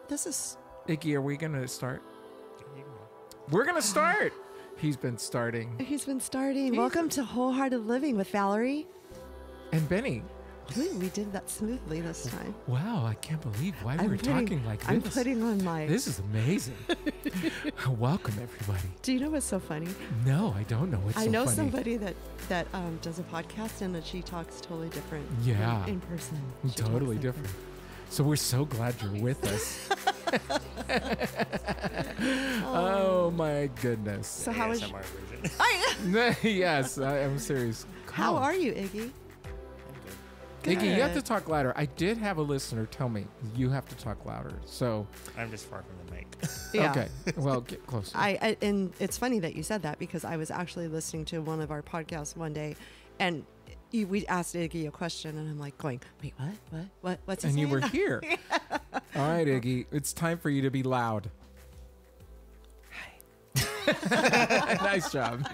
This is... Iggy, are we going to start? We're going to start. He's been starting. Welcome to Wholehearted Living with Valerie and Bennie. We did that smoothly this time. Wow, I can't believe why we're talking like this. I'm putting on my... This is amazing. Welcome, everybody. Do you know what's so funny? No, I don't know what's so funny. I know somebody that does a podcast and that she talks totally different in person. Totally different. So we're so glad you're with us. Oh my goodness. So how is... Yes, I'm serious. How are you, Iggy? Iggy, you have to talk louder. I did have a listener tell me you have to talk louder. So I'm just far from the mic. Yeah. Okay. Well, get closer. And it's funny that you said that because I was actually listening to one of our podcasts one day, and we asked Iggy a question, and I'm like going, wait, what's he saying? And you were here. All right, Iggy, it's time for you to be loud. Hi. Nice job.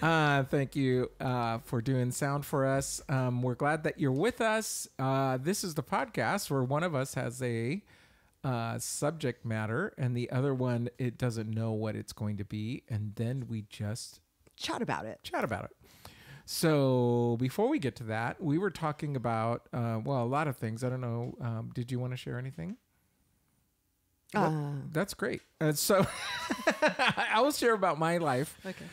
Thank you for doing sound for us. We're glad that you're with us. This is the podcast where one of us has a subject matter and the other one, it doesn't know what it's going to be. And then we just chat about it. So before we get to that, we were talking about, a lot of things. I don't know. Did you want to share anything? That's great. So I will share about my life. Okay.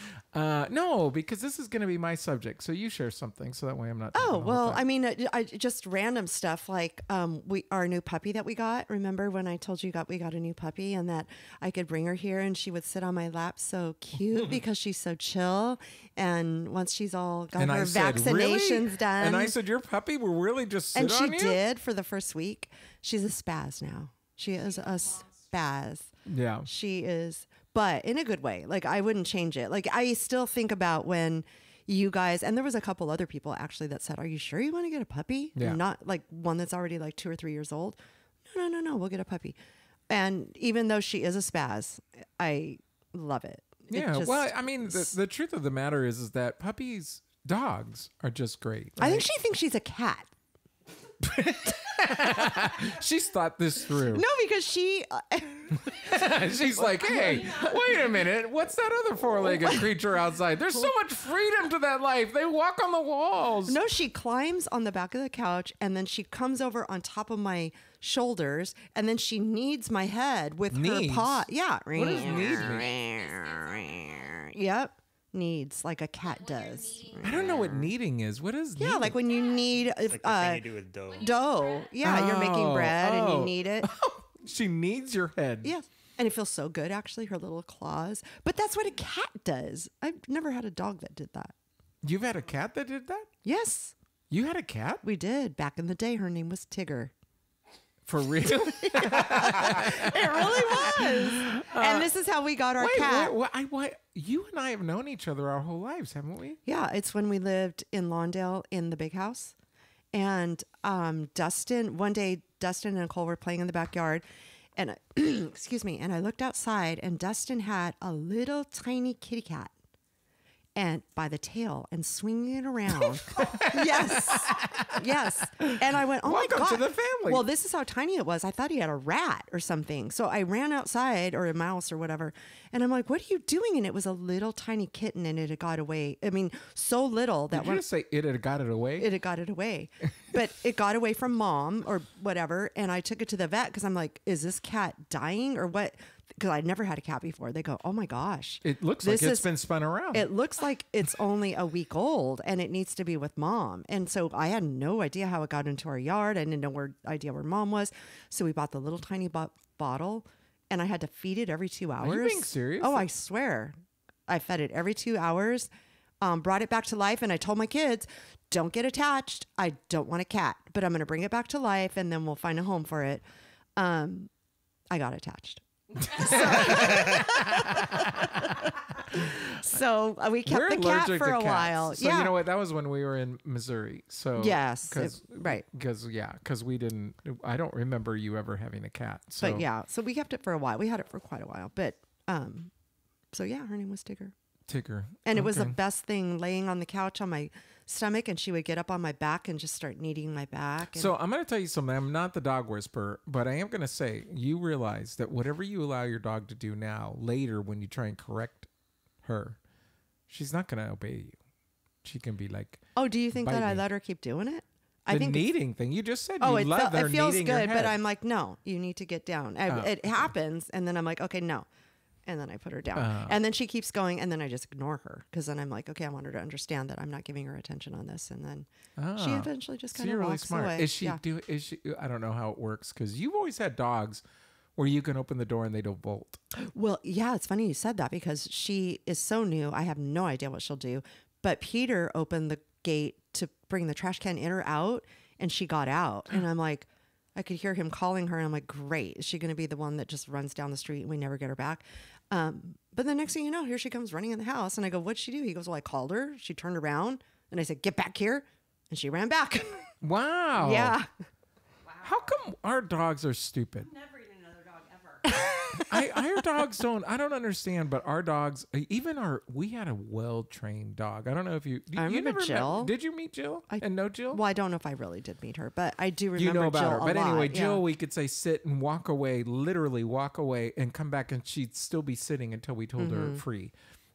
No, because this is going to be my subject. So you share something, so that way I'm not. Oh well, I mean, I just random stuff like our new puppy that we got. Remember when I told you we got a new puppy and that I could bring her here and she would sit on my lap, so cute because she's so chill. And once she's all got her vaccinations done, and I said, your puppy will really just sit on you? And she did for the first week. She's a spaz now. She is a spaz. Yeah. She is, but in a good way. Like, I wouldn't change it. Like, I still think about when you guys, and there was a couple other people actually that said, are you sure you want to get a puppy? Yeah. And not like one that's already like 2 or 3 years old. No, we'll get a puppy. And even though she is a spaz, I love it. Yeah. Well, I mean, the truth of the matter is that dogs are just great. Right? I think she thinks she's a cat. She's thought this through. No, because she's like, hey, wait a minute. What's that other four-legged creature outside? There's so much freedom to that life. They walk on the walls. No, she climbs on the back of the couch and then she comes over on top of my shoulders and then she kneads my head with her paw. Yeah. What does knead mean? Yep. Needs like a cat does. I don't know what kneading is. What is kneading? Yeah, like when you knead like the thing you do with dough. Yeah, you're making bread and you knead it. She kneads your head. Yeah. And it feels so good, actually, her little claws. But that's what a cat does. I've never had a dog that did that. You've had a cat that did that? Yes. You had a cat? We did. Back in the day, her name was Tigger. For real? It really was. And this is how we got our cat. You and I have known each other our whole lives, haven't we? Yeah, it's when we lived in Lawndale in the big house. And one day, Dustin and Nicole were playing in the backyard. And excuse me. And I looked outside and Dustin had a little tiny kitty cat. And by the tail and swinging it around. Yes. And I went, oh my God. Welcome to the family. Well, this is how tiny it was. I thought he had a rat or something. So I ran outside, or a mouse or whatever. And I'm like, what are you doing? And it was a little tiny kitten and it had got away. I mean, so little that Did you just say it had got it away? It had got it away. But it got away from mom or whatever. And I took it to the vet because I'm like, is this cat dying or what? Because I'd never had a cat before. They go, oh my gosh. It looks like it's been spun around. It looks like it's only a week old and it needs to be with mom. And so I had no idea how it got into our yard. I didn't know idea where mom was. So we bought the little tiny bottle and I had to feed it every 2 hours. Are you being serious? Oh, I swear. I fed it every 2 hours, brought it back to life. And I told my kids, don't get attached. I don't want a cat, but I'm going to bring it back to life and then we'll find a home for it. I got attached. So we kept the cat for a while. So you know what? That was when we were in Missouri. So yes, right. Because we didn't. I don't remember you ever having a cat. So. But yeah, so we kept it for a while. We had it for quite a while. But so yeah, her name was Tigger. Tigger. And it was the best thing, laying on the couch on my stomach, and she would get up on my back and just start kneading my back. And So I'm going to tell you something. I'm not the dog whisperer, but I am going to say you realize that whatever you allow your dog to do now, later when you try and correct her, she's not going to obey you. She can be like, oh, do you think that bite I me. let her keep doing it? The I think kneading thing. You just said oh, you love her it feels kneading your good, but head. I'm like, no, you need to get down. It happens, and then I'm like, okay, no. And then I put her down. And then she keeps going, and then I just ignore her because then I'm like, okay, I want her to understand that I'm not giving her attention on this. And then she eventually just So kind of you're really walks smart. away. Is she is she I don't know how it works because you've always had dogs where you can open the door and they don't bolt. Well, yeah, it's funny you said that because she is so new. I have no idea what she'll do. But Peter opened the gate to bring the trash can in or out, and she got out. And I'm like, I could hear him calling her, and I'm like, great. Is she going to be the one that just runs down the street and we never get her back? But the next thing you know, here she comes running in the house. And I go, what'd she do? He goes, well, I called her. She turned around. And I said, get back here. And she ran back. Wow. Yeah. How come our dogs are stupid? Never eat another dog ever. Our dogs don't. I don't understand. But our dogs, we had a well-trained dog. I don't know if you. I you remember never Jill. Did you meet Jill and know Jill? Well, I don't know if I really did meet her, but I do remember You know about Jill her. a But anyway, lot. Jill, Yeah. we could say sit and walk away, literally walk away and come back, and she'd still be sitting until we told her free.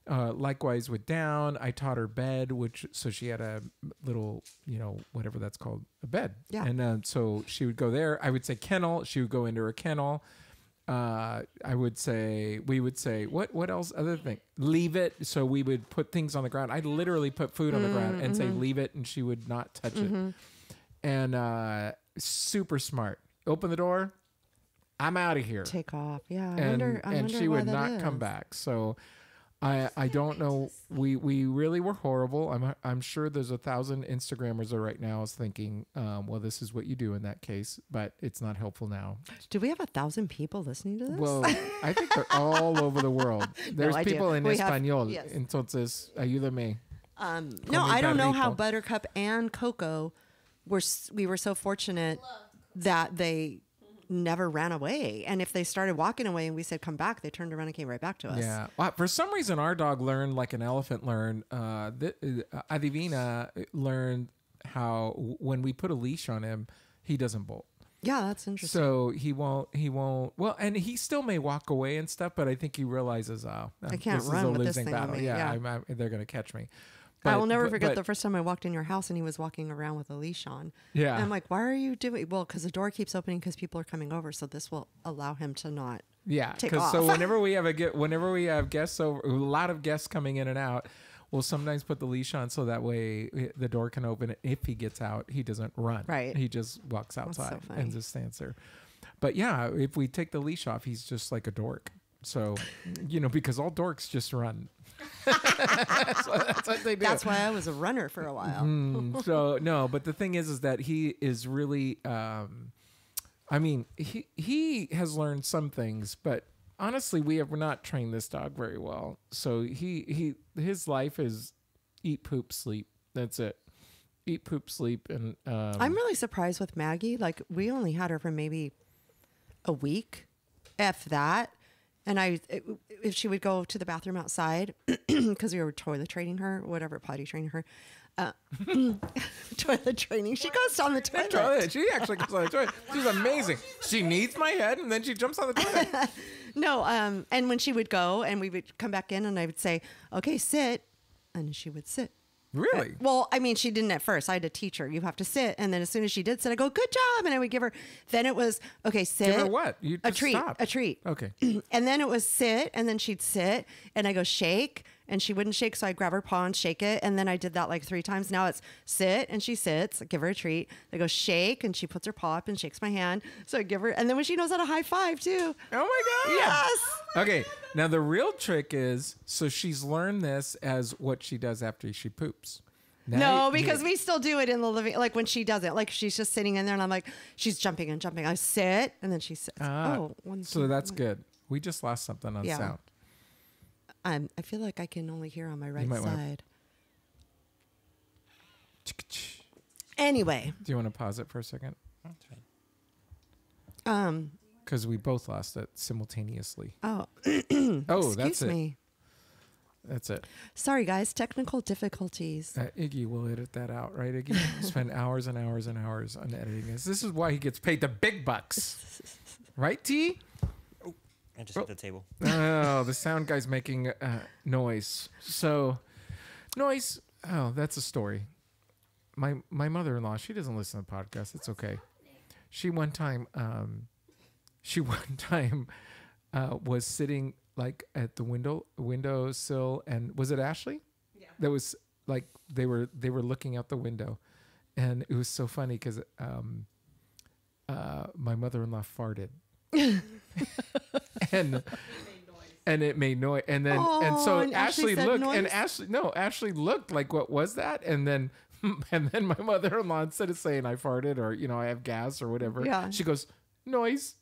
Likewise with Down, I taught her bed, so she had a little, whatever that's called, a bed. Yeah. And so she would go there. I would say kennel. She would go into her kennel. We would say, what else? Other thing, leave it. So we would put things on the ground. I'd literally put food on the ground and say, leave it. And she would not touch it. And, super smart. Open the door. I'm out of here. Take off. Yeah. And she would not come back. So I don't know. We really were horrible. I'm sure there's 1,000 Instagrammers right now is thinking, well, this is what you do in that case, but it's not helpful now. Do we have 1,000 people listening to this? Well, I think they're all over the world. There's I do. people in We have- español. yes. Entonces, ayúdame. No, I don't know how perrito. Buttercup and Coco we were so fortunate that they never ran away. And if they started walking away and we said, come back, they turned around and came right back to us. Yeah. For some reason, our dog learned like an elephant learned. Adivina learned how when we put a leash on him, he doesn't bolt. Yeah, that's interesting. So he won't. Well, and he still may walk away and stuff, but I think he realizes, I can't this run is a with this losing thing on battle. me. Yeah, Yeah. they're going to catch me. I will never forget but- the first time I walked in your house and he was walking around with a leash on. Yeah. And I'm like, why are you doing? Well, because the door keeps opening because people are coming over. So this will allow him to not. Yeah, take because so off. whenever we have guests over, a lot of guests coming in and out, we'll sometimes put the leash on so that way the door can open. If he gets out, he doesn't run. Right. He just walks outside funny. and just stands there. But yeah, if we take the leash off, he's just like a dork. So, because all dorks just run. So that's what they do. That's why I was a runner for a while. So no, but the thing is that he is really. He has learned some things, but honestly, we have not trained this dog very well. So his life is eat, poop, sleep. That's it. Eat, poop, sleep, and I'm really surprised with Maggie. Like we only had her for maybe a week, if that. And if she would go to the bathroom outside, because we were toilet training her, whatever, potty training her, toilet training. She goes on the toilet. She actually goes on the toilet. She's amazing. She needs my head, and then she jumps on the toilet. No, and when she would go, and we would come back in, and I would say, "Okay, sit," and she would sit. Really? Well, I mean, she didn't at first. I had to teach her. You have to sit, and then as soon as she did sit, I go, "Good job," and I would give her. Then it was okay. Sit. Give her what? You a just treat. stop. A treat. Okay. And then it was sit, and then she'd sit, and I go shake, and she wouldn't shake, so I grab her paw and shake it, and then I did that like 3 times. Now it's sit, and she sits. I give her a treat. I go shake, and she puts her paw up and shakes my hand. So I give her, and then when she knows how to high five too. Oh my God. Yes. Okay. Now the real trick is, so she's learned this as what she does after she poops. Now No, you- because we still do it in the living, like when she does it, like she's just sitting in there, and I'm like, she's jumping and jumping. I sit, and then she sits. So that's good. We just lost something on Yeah. sound. I feel like I can only hear on my right might wanna- side. Anyway, Do you want to pause it for a second? That's fine. Because we both lost it simultaneously. oh, Oh, excuse that's it. me. That's it. Sorry, guys. Technical difficulties. Iggy will edit that out, right, Iggy? Spend hours and hours and hours on editing this. This is why he gets paid the big bucks. Right, T? I just hit the table. Oh, the sound guy's making noise. So, noise. Oh, that's a story. My mother-in-law, she doesn't listen to the podcast. It's okay. She one time was sitting like at the windowsill, and was it Ashley? Yeah. That was like they were looking out the window, and it was so funny because my mother-in-law farted. and it made noise, and then so Ashley looked, noise? And Ashley looked like, what was that? And then my mother-in-law, instead of saying I farted or I have gas or whatever, she goes, noise.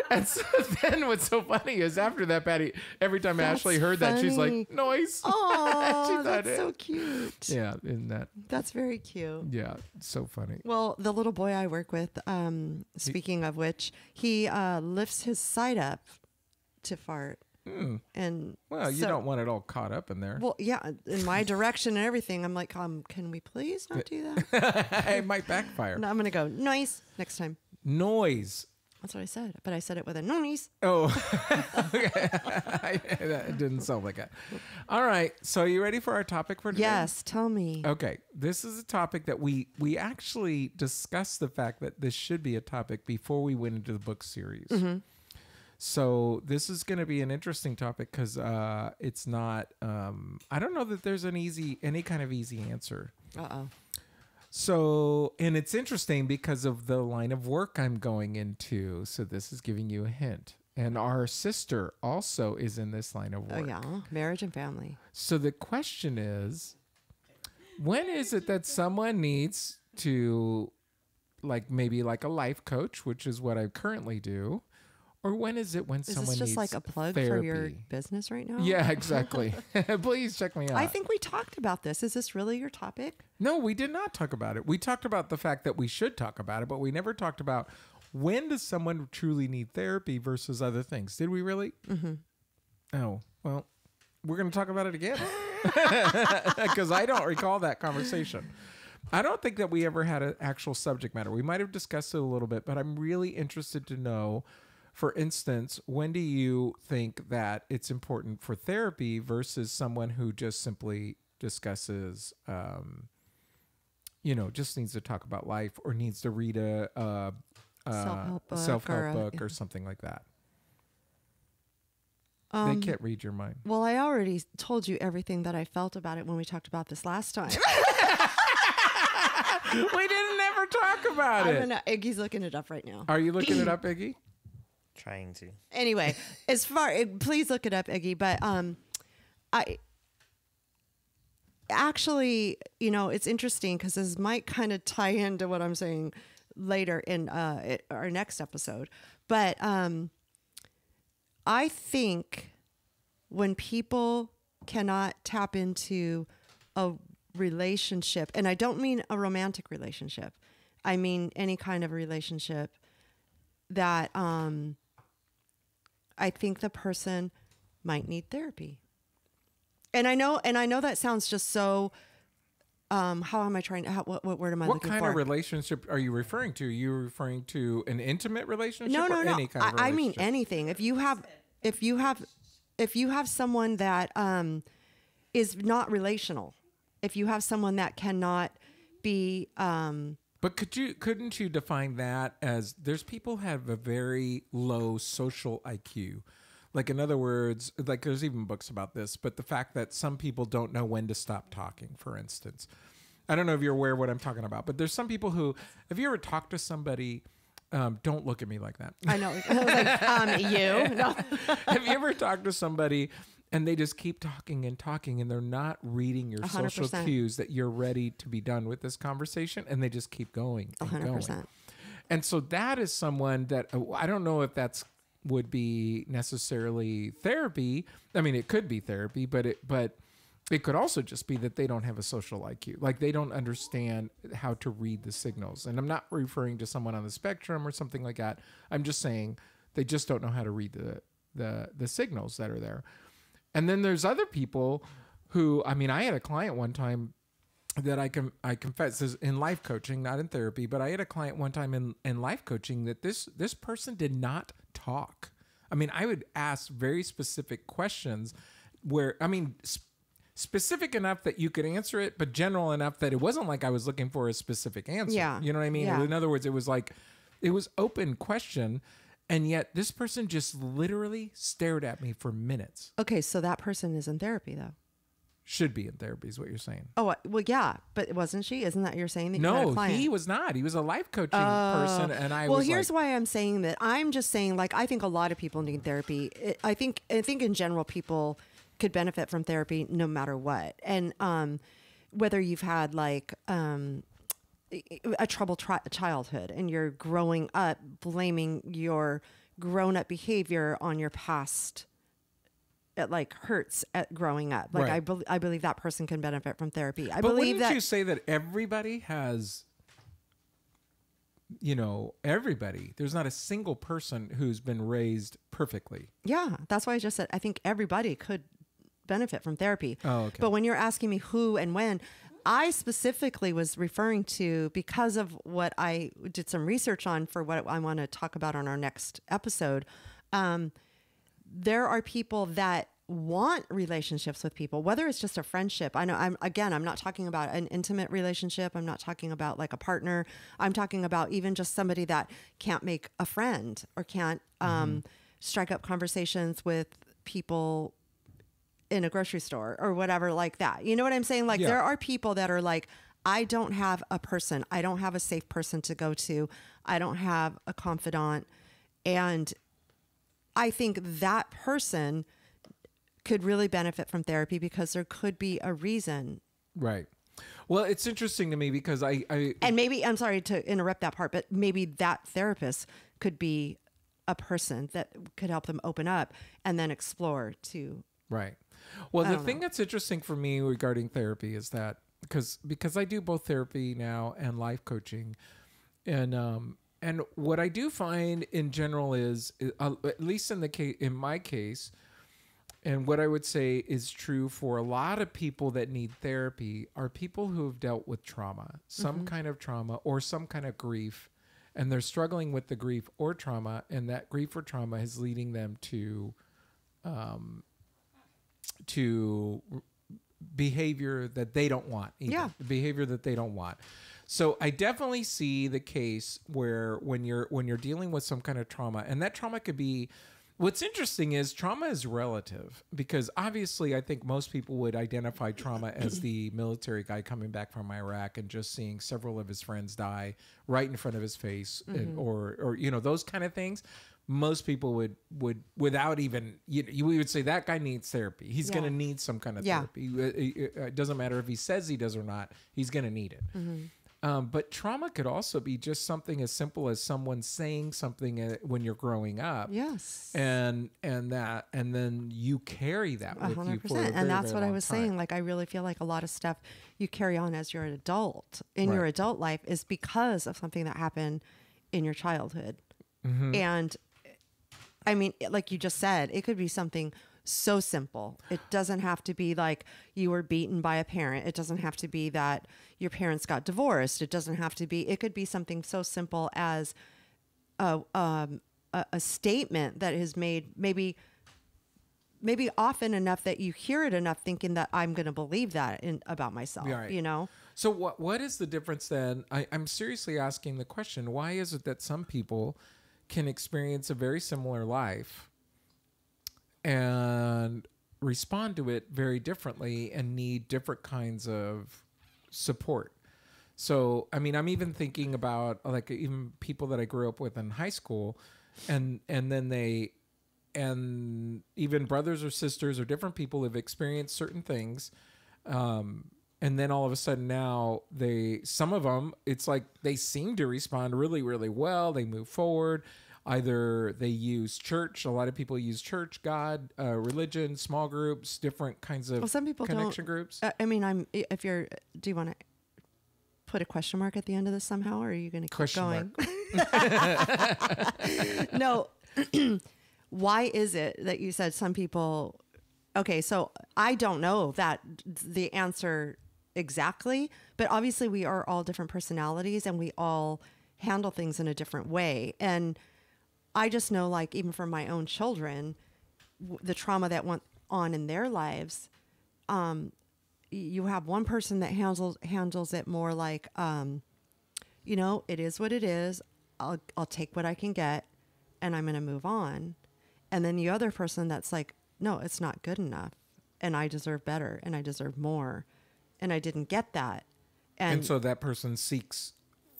And so then what's so funny is after that, Patty, every time Ashley heard that, she's like, noise. Oh, that's so cute. Yeah, isn't that? That's very cute. Yeah, so funny. Well, the little boy I work with, speaking of which, he lifts his side up to fart. And well, you don't want it all caught up in there. Well, yeah, in my direction and everything. I'm like, can we please not do that? It might backfire. No, I'm gonna go noise next time. Noise. That's what I said, but I said it with a noise. Oh, okay. That didn't sound like it. All right, so are you ready for our topic for today? Yes, tell me. Okay, this is a topic that we actually discussed the fact that this should be a topic before we went into the book series. Mm-hmm. So this is going to be an interesting topic because it's not. I don't know that there's any kind of easy answer. Uh-oh. So, and it's interesting because of the line of work I'm going into. So this is giving you a hint. And our sister also is in this line of work. Oh, yeah. Marriage and family. So the question is, when is it that someone needs to, maybe like a life coach, which is what I currently do, or when is it when someone needs therapy? Is this just like a plug for your business right now? Yeah, exactly. Please check me out. I think we talked about this. Is this really your topic? No, we did not talk about it. We talked about the fact that we should talk about it, but we never talked about when does someone truly need therapy versus other things. Did we really? Mm-hmm. Oh, well, we're going to talk about it again because I don't recall that conversation. I don't think that we ever had an actual subject matter. We might have discussed it a little bit, but I'm really interested to know. For instance, when do you think that it's important for therapy versus someone who just simply discusses, just needs to talk about life or needs to read a self-help book or something like that? They can't read your mind. Well, I already told you everything that I felt about it when we talked about this last time. We didn't ever talk about it. Iggy's looking it up right now. Are you looking it up, Iggy? Trying to. Anyway, please look it up, Iggy. But I actually, it's interesting because this might kind of tie into what I'm saying later in our next episode. But I think when people cannot tap into a relationship, and I don't mean a romantic relationship, I mean any kind of relationship that I think the person might need therapy. And I know that sounds just so. How am I trying? What word am I looking for? What kind of relationship are you referring to? Are you referring to an intimate relationship? No. Any kind of relationship? I mean anything. If you have someone that is not relational, if you have someone that cannot be. But couldn't you define that as there's people have a very low social IQ? Like, in other words, like there's even books about this, but the fact that some people don't know when to stop talking, for instance. I don't know if you're aware of what I'm talking about, but there's some people who, have you ever talked to somebody, don't look at me like that. I know. I was like, you? No. Have you ever talked to somebody and they just keep talking and they're not reading your 100%. social cues that you're ready to be done with this conversation, and they just keep going and 100%. going. And so that is someone that, I don't know if that's would be necessarily therapy. I mean, it could be therapy, but it could also just be that they don't have a social IQ. Like, they don't understand how to read the signals. And I'm not referring to someone on the spectrum or something like that. I'm just saying they just don't know how to read the signals that are there. And then there's other people who, I mean, I had a client one time that I confess is in life coaching, not in therapy, but I had a client one time in life coaching that this person did not talk. I mean, I would ask very specific questions where, I mean, specific enough that you could answer it, but general enough that it wasn't like I was looking for a specific answer. Yeah. You know what I mean? Yeah. In other words, it was like, it was open question. And yet this person just literally stared at me for minutes. Okay, so that person is in therapy, though. Should be in therapy is what you're saying. Oh, well, yeah, but wasn't she? Isn't that you're saying that you had a No, client? he was not. He was a life coaching person. And I well, was here's like, why I'm saying that. I'm just saying, like, I think a lot of people need therapy. I think in general, people could benefit from therapy no matter what. And whether you've had like a troubled childhood and you're growing up blaming your grown up behavior on your past, it like hurts at growing up. Like Right. I believe that person can benefit from therapy. I but believe wouldn't that you say that everybody has, you know, everybody, there's not a single person who's been raised perfectly. yeah, that's why I just said I think everybody could benefit from therapy. Oh, okay. But when you're asking me who and when, I specifically was referring to, because of what I did some research on for what I want to talk about on our next episode. There are people that want relationships with people, whether it's just a friendship. I know I'm not talking about an intimate relationship. I'm not talking about like a partner. I'm talking about even just somebody that can't make a friend or can't strike up conversations with people in a grocery store or whatever like that. You know what I'm saying? Like there are people that are like, I don't have a person. I don't have a safe person to go to. I don't have a confidant. And I think that person could really benefit from therapy because there could be a reason. Right. Well, it's interesting to me because I And maybe, I'm sorry to interrupt that part, but maybe that therapist could be a person that could help them open up and then explore to. Right. Well, the thing that's interesting for me regarding therapy is that because I do both therapy now and life coaching, and what I do find in general is, at least in my case, and what I would say is true for a lot of people that need therapy are people who have dealt with trauma, some kind of trauma or some kind of grief, and they're struggling with the grief or trauma, and that grief or trauma is leading them to behavior that they don't want. Yeah. Behavior that they don't want. So I definitely see the case where when you're dealing with some kind of trauma, and that trauma could be, what's interesting is trauma is relative, because obviously I think most people would identify trauma as the military guy coming back from Iraq and just seeing several of his friends die right in front of his face, and, or you know, those kind of things. Most people would without even, we would say that guy needs therapy. He's going to need some kind of therapy. It doesn't matter if he says he does or not. He's going to need it. But trauma could also be just something as simple as someone saying something when you're growing up. Yes. And then you carry that with you for a very, and that's very what I long was time. saying. Like, I really feel like a lot of stuff you carry on as you're an adult in your Right. adult life is because of something that happened in your childhood. And I mean, like you just said, it could be something so simple. It doesn't have to be like you were beaten by a parent. It doesn't have to be that your parents got divorced. It doesn't have to be, it could be something so simple as a statement that is made maybe often enough that you hear it enough thinking that I'm going to believe that about myself, Right. you know? So what is the difference then? I'm seriously asking the question, why is it that some people can experience a very similar life and respond to it very differently and need different kinds of support? So, I mean, I'm even thinking about like even people that I grew up with in high school, and then even brothers or sisters or different people have experienced certain things. And then all of a sudden now some of them, it's like they seem to respond really, really well. They move forward. Either they use church. A lot of people use church, God, religion, small groups, different kinds of Some people connection don't, groups. I mean, do you want to put a question mark at the end of this somehow, or are you going to keep Question going? mark. No. why is it that you said some people, okay, so I don't know that the answer exactly, but obviously we are all different personalities and we all handle things in a different way. And I just know, like, even from my own children, the trauma that went on in their lives, you have one person that handles it more like, you know, it is what it is. I'll take what I can get and I'm going to move on. And then the other person that's like, no, it's not good enough and I deserve better and I deserve more. And I didn't get that. And so that person seeks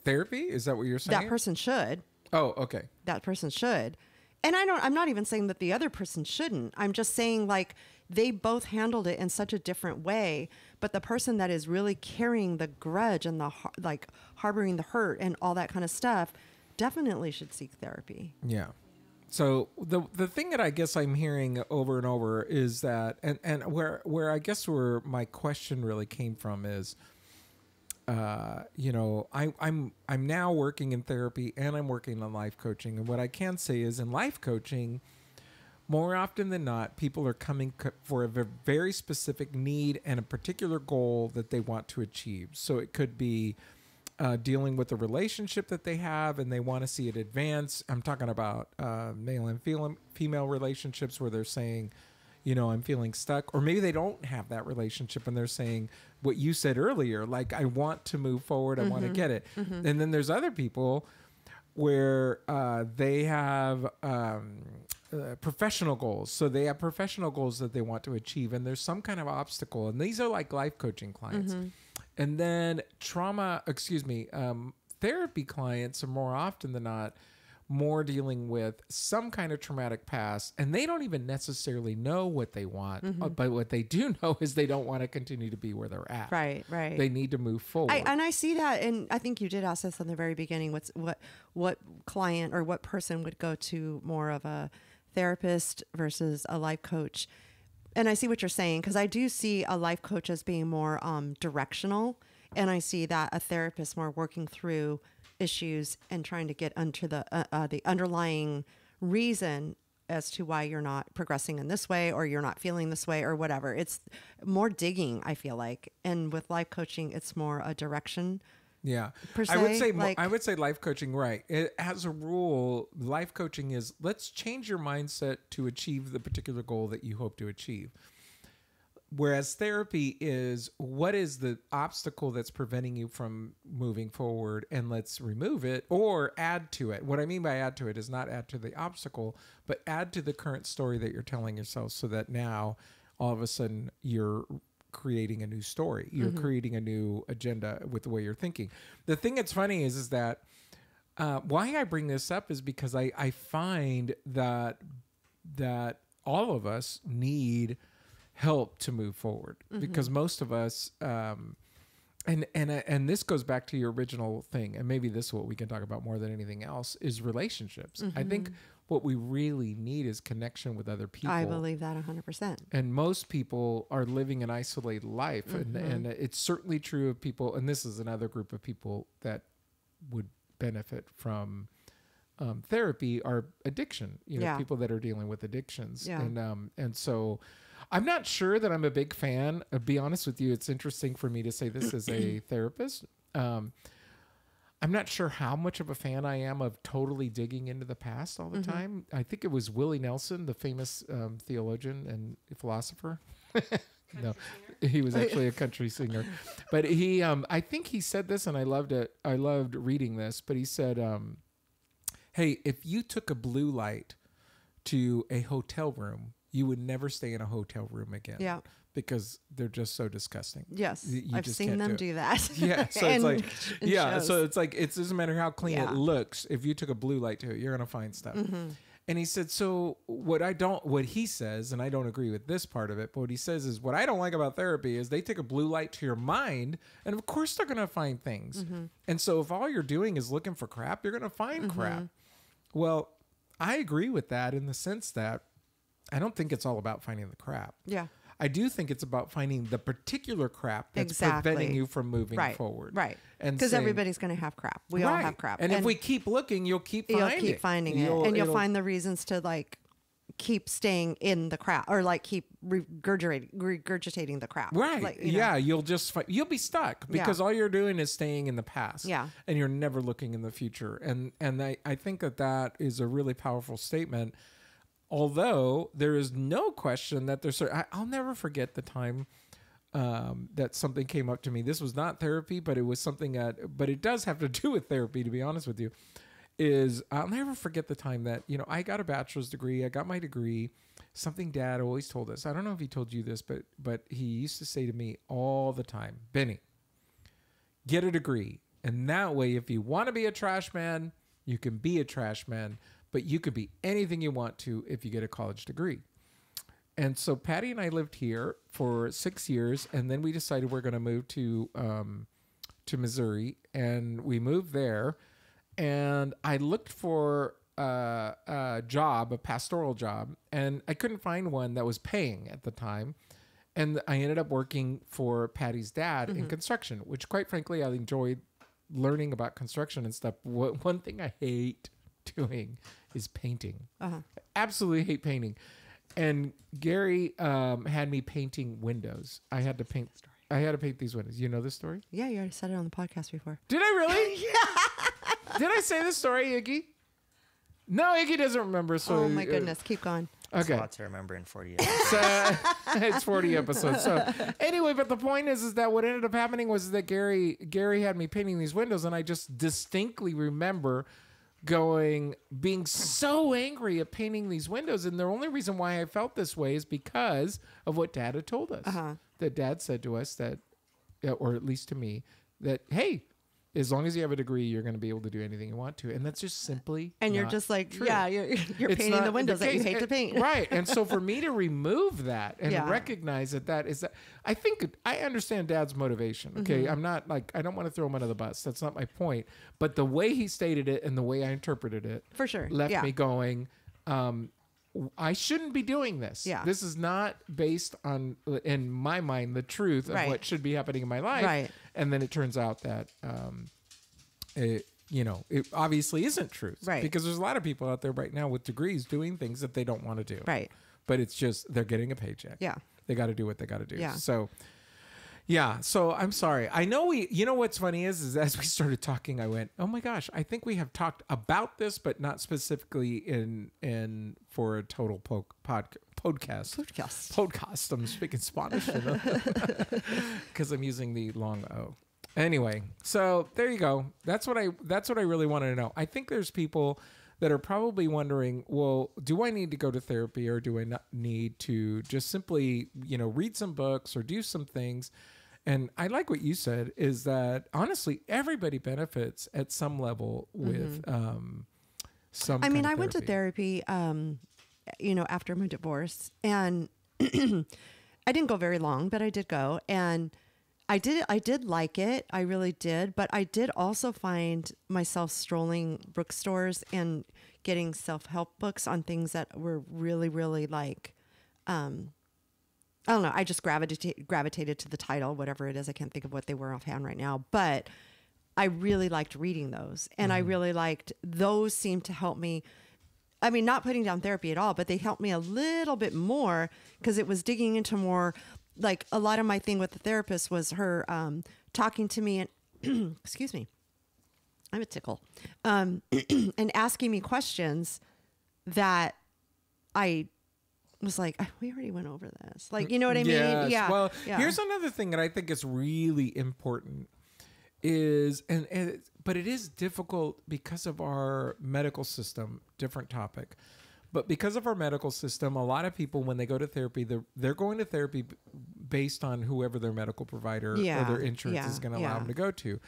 therapy? Is that what you're saying? That person should. Oh, okay. That person should. And I'm not even saying that the other person shouldn't. I'm just saying, like, they both handled it in such a different way. But the person that is really carrying the grudge and like harboring the hurt and all that kind of stuff definitely should seek therapy. Yeah. So the thing that I guess I'm hearing over and over is that, and where I guess where my question really came from is, you know, I'm now working in therapy and I'm working on life coaching. And what I can say is in life coaching, more often than not, people are coming for a very specific need and a particular goal that they want to achieve. So it could be dealing with a relationship that they have and they want to see it advance. I'm talking about male and female relationships where they're saying, you know, I'm feeling stuck. Or maybe they don't have that relationship and they're saying what you said earlier, like, I want to move forward. I want to get it. And then there's other people where they have professional goals. So they have professional goals that they want to achieve. And there's some kind of obstacle. And these are like life coaching clients. And then therapy clients are more often than not more dealing with some kind of traumatic past, and they don't even necessarily know what they want. But what they do know is they don't want to continue to be where they're at. Right. They need to move forward. And I see that, and I think you did ask this in the very beginning. What client or what person would go to more of a therapist versus a life coach? And I see what you're saying, because I do see a life coach as being more directional, and I see that a therapist more working through issues and trying to get into the underlying reason as to why you're not progressing in this way or you're not feeling this way or whatever. It's more digging, I feel like. And with life coaching, it's more a direction. Yeah. Per se, I would say life coaching, right. As a rule, life coaching is, let's change your mindset to achieve the particular goal that you hope to achieve. Whereas therapy is, what is the obstacle that's preventing you from moving forward, and let's remove it or add to it. What I mean by add to it is not add to the obstacle, but add to the current story that you're telling yourself, so that now all of a sudden you're creating a new story. You're creating a new agenda with the way you're thinking. The thing that's funny is that why I bring this up is because I find that all of us need help to move forward, because most of us, and this goes back to your original thing, and maybe this is what we can talk about more than anything else, is relationships. I think what we really need is connection with other people. I believe that 100%. And most people are living an isolated life, and it's certainly true of people, and this is another group of people that would benefit from therapy, are addiction. You know, people that are dealing with addictions, and so I'm not sure that I'm a big fan. I'll be honest with you, it's interesting for me to say this as a therapist. I'm not sure how much of a fan I am of totally digging into the past all the time. I think it was Willie Nelson, the famous theologian and philosopher. No, he was actually a country singer. But he, I think he said this, and I loved it. I loved reading this. But he said, hey, if you took a blue light to a hotel room, you would never stay in a hotel room again. Yeah. Because they're just so disgusting. Yes. I've seen them do that. Yeah. So it's like, so it's like, it doesn't matter how clean it looks. If you took a blue light to it, you're going to find stuff. And he said, so what he says, and I don't agree with this part of it, but what he says is, what I don't like about therapy is they take a blue light to your mind, and of course they're going to find things. And so if all you're doing is looking for crap, you're going to find crap. Well, I agree with that in the sense that I don't think it's all about finding the crap. Yeah. I do think it's about finding the particular crap that's preventing you from moving forward. Right. Because everybody's going to have crap. We all have crap. And if we keep looking, you'll keep finding it. And you'll find the reasons to, like, keep staying in the crap or like keep regurgitating the crap. Right. Like, Yeah. You'll be stuck because all you're doing is staying in the past. Yeah. And you're never looking in the future. And I think that is a really powerful statement. Although there is no question that I'll never forget the time that something came up to me. This was not therapy, but it was something but it does have to do with therapy, to be honest with you. I'll never forget the time that, I got a bachelor's degree. I got my degree. Something Dad always told us. I don't know if he told you this, but he used to say to me all the time, Benny, get a degree. And that way, if you want to be a trash man, you can be a trash man, but you could be anything you want to if you get a college degree. And so Patty and I lived here for 6 years, and then we decided we're going to move to Missouri, and we moved there. And I looked for a job, a pastoral job, and I couldn't find one that was paying at the time. And I ended up working for Patty's dad in construction, which quite frankly, I enjoyed learning about construction and stuff. One thing I hate doing is painting. Absolutely hate painting. And Gary had me painting windows. I had to paint these windows. You know this story? Yeah, you already said it on the podcast before. Did I really? Yeah. Did I say this story, Iggy? No, Iggy doesn't remember. So oh my goodness, keep going. It's Okay. a lot to remember in 40 episodes. It's 40 episodes. So anyway, but the point is that what ended up happening was that Gary had me painting these windows, and I just distinctly remember being so angry at painting these windows. And the only reason why I felt this way is because of what Dad had told us. That Dad said to us that, or at least to me, that, hey, as long as you have a degree, you're going to be able to do anything you want to. And that's just simply And you're not just like, true. yeah, you're It's painting not the windows that you hate to paint. Right. And so for me to remove that and Yeah. recognize that is that, I think I understand Dad's motivation. Okay. I'm not like, I don't want to throw him under the bus. That's not my point. But the way he stated it and the way I interpreted it For sure. left Yeah. me going, I shouldn't be doing this. Yeah. This is not based on, in my mind, the truth of Right. what should be happening in my life. Right. And then it turns out that, it obviously isn't truth. Right. Because there's a lot of people out there right now with degrees doing things that they don't want to do. Right. But it's just, they're getting a paycheck. Yeah. They got to do what they got to do. Yeah. So, yeah. So I'm sorry. I know what's funny is as we started talking, I went, oh my gosh, I think we have talked about this, but not specifically in for a total podcast. Podcast. I'm speaking Spanish because I'm using the long O. Anyway, so there you go. That's what I really wanted to know. I think there's people that are probably wondering, well, do I need to go to therapy or do I not need to just simply, read some books or do some things? And I like what you said is that honestly, everybody benefits at some level with some. I mean, kind of I went to therapy, after my divorce, and I didn't go very long, but I did go, and I did like it. I really did. But I did also find myself strolling bookstores and getting self-help books on things that were really, really like, I don't know. I just gravitated to the title, whatever it is. I can't think of what they were offhand right now, but I really liked reading those. And I really liked those seemed to help me. I mean, not putting down therapy at all, but they helped me a little bit more because it was digging into more. Like a lot of my thing with the therapist was her talking to me and excuse me, I'm a tickle, and asking me questions that I was like, we already went over this. Like, you know what I mean? Yes. Yeah. Well, yeah. here's another thing that I think is really important is, but it is difficult because of our medical system, different topic. But because of our medical system, a lot of people, when they go to therapy, they're going to therapy based on whoever their medical provider or their insurance is going to allow them to go to.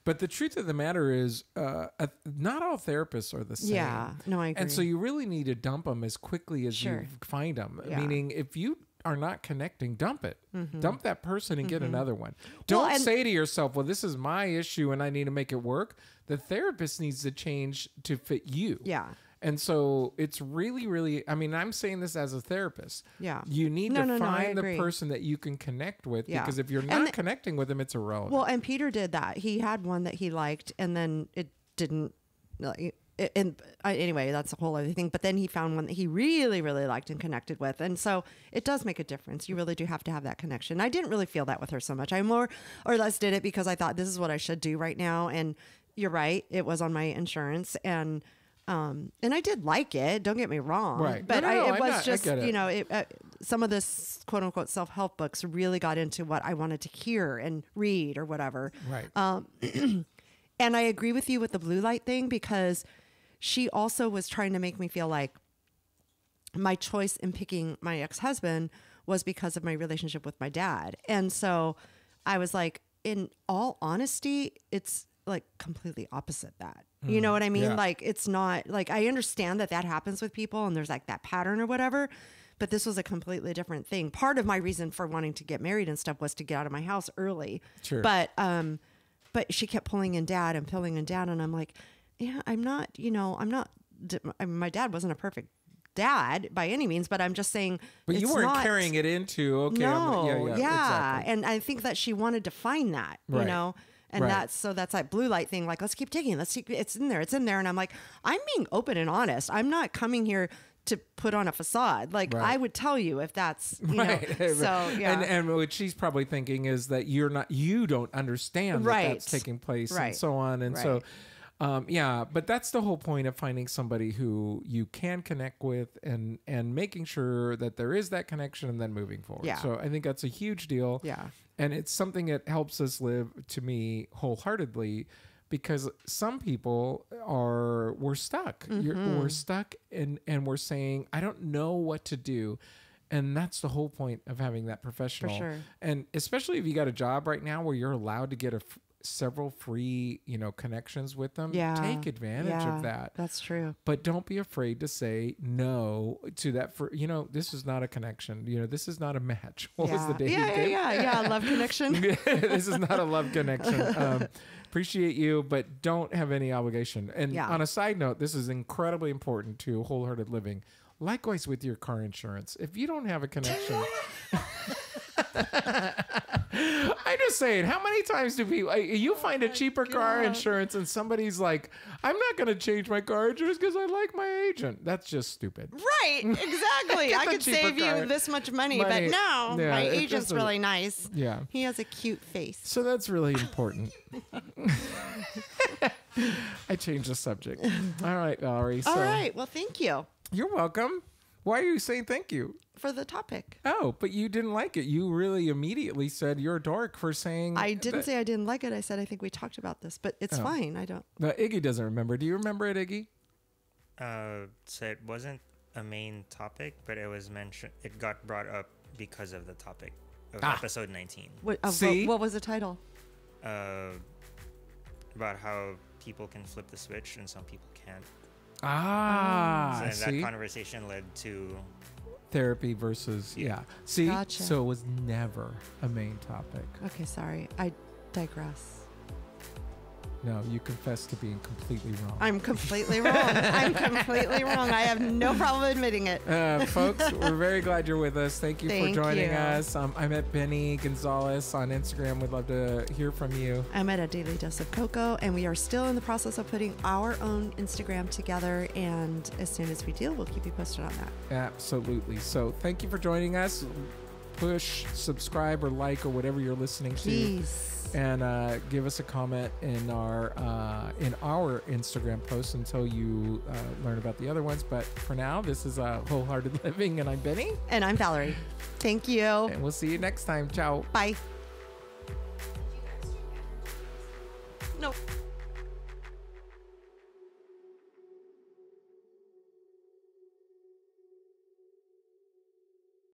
But the truth of the matter is, not all therapists are the same. Yeah, no, I agree. And so you really need to dump them as quickly as you find them. Yeah. Meaning, if you are not connecting, dump it. Dump that person and get another one. Well, Don't and- say to yourself, well, this is my issue and I need to make it work. The therapist needs to change to fit you. Yeah. And so it's really, really, I mean, I'm saying this as a therapist. Yeah. You need No, to no, no, I find the agree. person that you can connect with Yeah. because if you're And not connecting with them, it's irrelevant. Well, and Peter did that. He had one that he liked, and then it didn't. anyway, that's a whole other thing. But then he found one that he really, really liked and connected with. And so it does make a difference. You really do have to have that connection. I didn't really feel that with her so much. I more or less did it because I thought this is what I should do right now. And you're right. It was on my insurance. And I did like it. Don't get me wrong. Right. But No, it was I just, get it. you know, some of this quote unquote self-help books really got into what I wanted to hear and read or whatever. Right. And I agree with you with the blue light thing because she also was trying to make me feel like my choice in picking my ex-husband was because of my relationship with my dad. And so I was like, in all honesty, it's like completely opposite that. You know what I mean? Yeah. Like, it's not like, I understand that happens with people and there's like that pattern or whatever, but this was a completely different thing. Part of my reason for wanting to get married and stuff was to get out of my house early. Sure. But she kept pulling in dad. And I'm like, yeah, I'm not, my dad wasn't a perfect dad by any means, but I'm just saying. But you weren't carrying it into, okay. No, yeah. Exactly. And I think that she wanted to find that, Right. you know, and Right. that's that blue light thing. Like, let's keep digging. It's in there. And I'm like, I'm being open and honest. I'm not coming here to put on a facade. Like, Right. I would tell you if that's, you know, so yeah. And what she's probably thinking is that you don't understand that Right. that's taking place and Right. so on. And so, but that's the whole point of finding somebody who you can connect with and making sure that there is that connection and then moving forward. Yeah. So I think that's a huge deal. Yeah. And it's something that helps us live, to me, wholeheartedly, because some people we're stuck. We're stuck and we're saying, I don't know what to do. And that's the whole point of having that professional. For sure. And especially if you got a job right now where you're allowed to get several free, connections with them. Yeah. Take advantage of that. That's true. But don't be afraid to say no to that. This is not a connection. This is not a match. What was the dating game? Yeah. Love connection. This is not a love connection. Appreciate you, but don't have any obligation. And on a side note, this is incredibly important to wholehearted living. Likewise with your car insurance. If you don't have a connection... I'm just saying, how many times do people, you find a cheaper car insurance and somebody's like, I'm not going to change my car insurance because I like my agent. That's just stupid. Right, exactly. I the could cheaper save car. you this much money, but no, Yeah, my it agent's doesn't- really nice. Yeah. He has a cute face. So that's really important. I changed the subject. All right, Valerie. So All right, well, thank you You're welcome. Why are you saying thank you? for the topic. Oh, but you didn't like it. You really immediately said you're a dork for saying... I didn't say I didn't like it. I said I think we talked about this, but it's fine. I don't. But Iggy doesn't remember. Do you remember it, Iggy? So it wasn't a main topic, but it was mentioned. It got brought up because of the topic of episode 19. See? What was the title? About how people can flip the switch and some people can't. So So that conversation led to therapy versus See, Gotcha. so it was never a main topic. Okay, sorry. I digress. No, you confess to being completely wrong. I'm completely wrong. I have no problem admitting it. Folks, we're very glad you're with us. Thank you Thank for joining you. us. I'm at Benny Gonzalez on Instagram. We'd love to hear from you. I'm at A Daily Dose of Cocoa, and we are still in the process of putting our own Instagram together. And as soon as we do, we'll keep you posted on that. Absolutely. So thank you for joining us. Push, subscribe, or like, or whatever you're listening to. Peace. And give us a comment in our Instagram post until you learn about the other ones. But for now, this is Wholehearted Living, and I'm Benny. And I'm Valerie. Thank you. And we'll see you next time. Ciao. Bye. Nope.